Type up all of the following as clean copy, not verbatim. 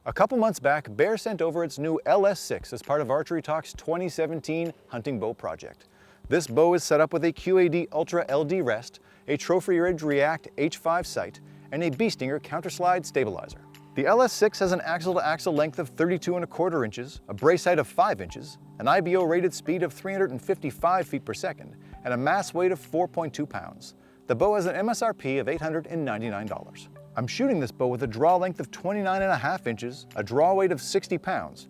A couple months back, Bear sent over its new LS-6 as part of ArcheryTalk's 2017 hunting bow project. This bow is set up with a QAD Ultra LD rest, a Trophy Ridge React H5 sight, and a Bee Stinger counterslide stabilizer. The LS-6 has an axle-to-axle length of 32¼ inches, a brace height of 5 inches, an IBO rated speed of 355 feet per second, and a mass weight of 4.2 pounds. The bow has an MSRP of $899. I'm shooting this bow with a draw length of 29½ inches, a draw weight of 60 pounds,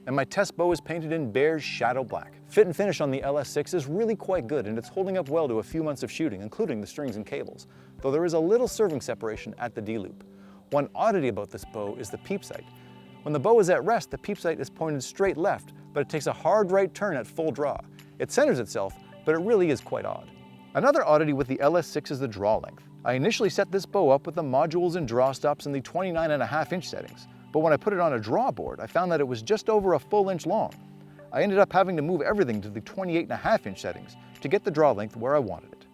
and my test bow is painted in Bear's Shadow Black. Fit and finish on the LS-6 is really quite good, and it's holding up well to a few months of shooting, including the strings and cables, though there is a little serving separation at the D-loop. One oddity about this bow is the peep sight. When the bow is at rest, the peep sight is pointed straight left, but it takes a hard right turn at full draw. It centers itself, but it really is quite odd. Another oddity with the LS-6 is the draw length. I initially set this bow up with the modules and draw stops in the 29½ inch settings, but when I put it on a draw board, I found that it was just over a full inch long. I ended up having to move everything to the 28½ inch settings to get the draw length where I wanted it.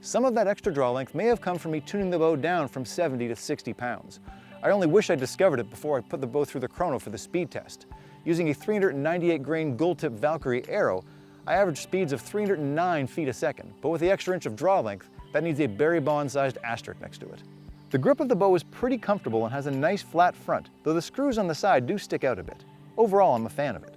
Some of that extra draw length may have come from me tuning the bow down from 70 to 60 pounds. I only wish I discovered it before I put the bow through the chrono for the speed test. Using a 398 grain Gold Tip Valkyrie arrow, I averaged speeds of 309 feet a second, but with the extra inch of draw length, that needs a Barry Bond-sized asterisk next to it. The grip of the bow is pretty comfortable and has a nice flat front, though the screws on the side do stick out a bit. Overall, I'm a fan of it.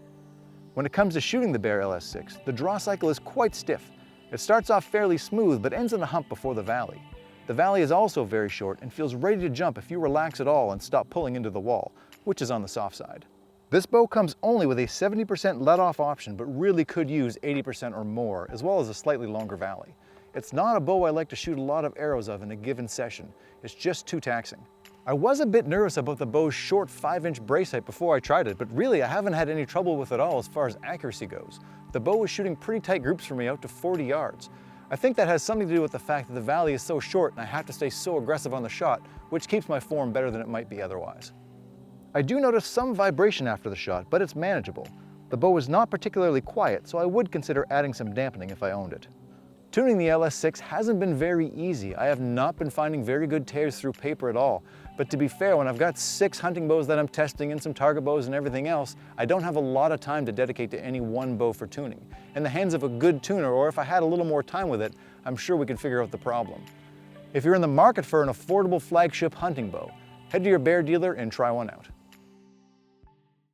When it comes to shooting the Bear LS-6, the draw cycle is quite stiff. It starts off fairly smooth, but ends in a hump before the valley. The valley is also very short and feels ready to jump if you relax at all and stop pulling into the wall, which is on the soft side. This bow comes only with a 70% let-off option, but really could use 80% or more, as well as a slightly longer valley. It's not a bow I like to shoot a lot of arrows of in a given session. It's just too taxing. I was a bit nervous about the bow's short 5-inch brace height before I tried it, but really I haven't had any trouble with it all as far as accuracy goes. The bow was shooting pretty tight groups for me out to 40 yards. I think that has something to do with the fact that the valley is so short and I have to stay so aggressive on the shot, which keeps my form better than it might be otherwise. I do notice some vibration after the shot, but it's manageable. The bow is not particularly quiet, so I would consider adding some dampening if I owned it. Tuning the LS-6 hasn't been very easy. I have not been finding very good tears through paper at all. But to be fair, when I've got 6 hunting bows that I'm testing and some target bows and everything else, I don't have a lot of time to dedicate to any one bow for tuning. In the hands of a good tuner, or if I had a little more time with it, I'm sure we could figure out the problem. If you're in the market for an affordable flagship hunting bow, head to your Bear dealer and try one out.